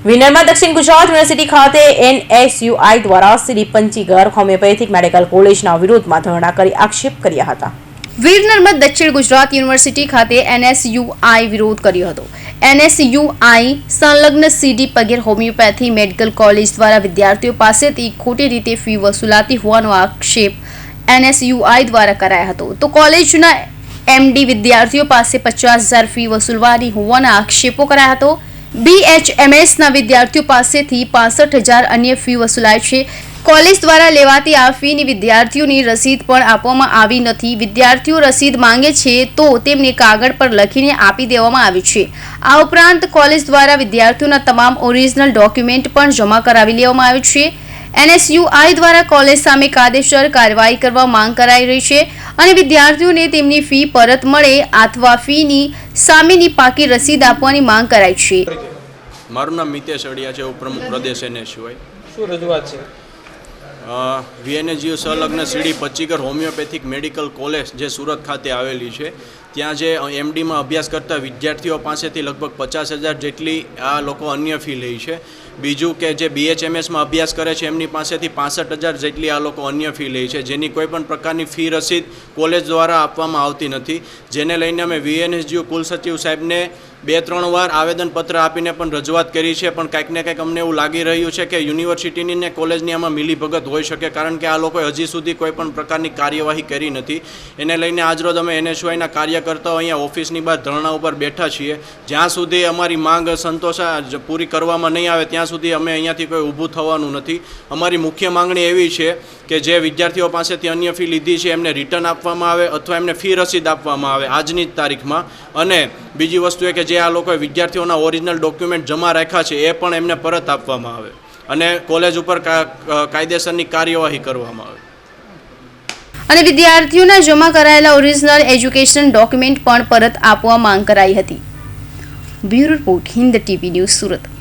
વિનરમાં દક્ષિણ ગુજરાત યુનિવર્સિટી ખાતે એનએસયુઆઈ દ્વારા શ્રી પંચીગર હોમિયોપેથિક મેડિકલ કોલેજના વિરોધમાં ધરણા કરી આક્ષેપ કર્યા હતા. વીર નર્મદ દક્ષિણ ગુજરાત યુનિવર્સિટી ખાતે એનએસયુઆઈ વિરોધ કર્યો હતો. એનએસયુઆઈ સંલગ્ન સીડી પગેર હોમિયોપેથી મેડિકલ કોલેજ દ્વારા વિદ્યાર્થીઓ પાસેથી ખોટી રીતે ફી વસૂલાતી હોવાનો આક્ષેપ એનએસયુઆઈ દ્વારા કરાયો હતો. તો કોલેજના એમડી વિદ્યાર્થીઓ પાસે 50,000 ફી વસૂલવાની હોવાના આક્ષેપો કરાયા હતો. BHMSના વિદ્યાર્થીઓ પાસેથી 65,000 અન્ય ફી વસૂલાય છે. કોલેજ દ્વારા લેવાતી આ ફીની વિદ્યાર્થીઓની રસીદ પણ આપવામાં આવી નથી. વિદ્યાર્થીઓ રસીદ માંગે છે તો તેમને કાગળ પર લખીને આપી દેવામાં આવી છે. આ ઉપરાંત કોલેજ દ્વારા વિદ્યાર્થીઓના તમામ ઓરિજિનલ ડોક્યુમેન્ટ પણ જમા કરાવી લેવામાં આવ્યું છે. એનએસયુઆઈ દ્વારા કોલેજ સામે કાયદેસર કાર્યવાહી કરવા માંગ કરાઈ રહી છે અને વિદ્યાર્થીઓને તેમની ફી પરત મળે અથવા ફીની સામેની પાકી રસીદ આપવાની માંગ કરાઈ છે. મારું નામ મિતેશ અડિયા છે, ઉપપ્રમુખ પ્રદેશ એનએસયુઆઈ. શું રજૂઆત છે? VNSU સંલગ્ન સીડી પંચીગર હોમિયોપેથિક મેડિકલ કોલેજ જે સુરત ખાતે આવેલી છે, ત્યાં જે એમડીમાં અભ્યાસ કરતા વિદ્યાર્થીઓ પાસેથી લગભગ 50,000 જેટલી આ લોકો અન્ય ફી લે છે. બીજું કે જે BHMSમાં અભ્યાસ કરે છે એમની પાસેથી 65,000 જેટલી આ લોકો અન્ય ફી લે છે, જેની કોઈ પણ પ્રકારની ફી રસીદ કોલેજ દ્વારા આપવામાં આવતી નથી. જેને લઈને અમે VNSU કુલસચિવ સાહેબને 2-3 વાર આવેદનપત્ર આપીને પણ રજૂઆત કરી છે, પણ કાંઈક ને કંઈક અમને એવું લાગી રહ્યું છે કે યુનિવર્સિટીની ને કોલેજની આમાં મિલીભગત હોઈ શકે, કારણ કે આ લોકોએ હજી સુધી કોઈ પણ પ્રકારની કાર્યવાહી કરી નથી. એને લઈને આજરોજ અમે એનએસયુઆઈના કાર્યકર્તાઓ અહીંયા ઓફિસની બહાર ધરણા ઉપર બેઠા છીએ. જ્યાં સુધી અમારી માંગ પૂરી કરવામાં નહીં આવે ત્યાં સુધી અમે અહીંયાથી કોઈ ઊભું થવાનું નથી. અમારી મુખ્ય માંગણી એવી છે કે જે વિદ્યાર્થીઓ પાસેથી અન્ય ફી લીધી છે એમને રિટર્ન આપવામાં આવે અથવા એમને ફી રસીદ આપવામાં આવે આજની જ તારીખમાં. અને બીજી વસ્તુ એ કે જે આ લોકોએ વિદ્યાર્થીઓના ઓરિજિનલ ડોક્યુમેન્ટ જમા રાખ્યા છે એ પણ એમને પરત આપવામાં આવે અને કોલેજ ઉપર કાયદેસરની કાર્યવાહી કરવામાં આવે. અને વિદ્યાર્થીઓના જમા કરાયેલા ઓરિજિનલ એજ્યુકેશન ડોક્યુમેન્ટ પણ પરત આપવા માંગ કરાઈ હતી. Bureau report, Hind TV news, Surat.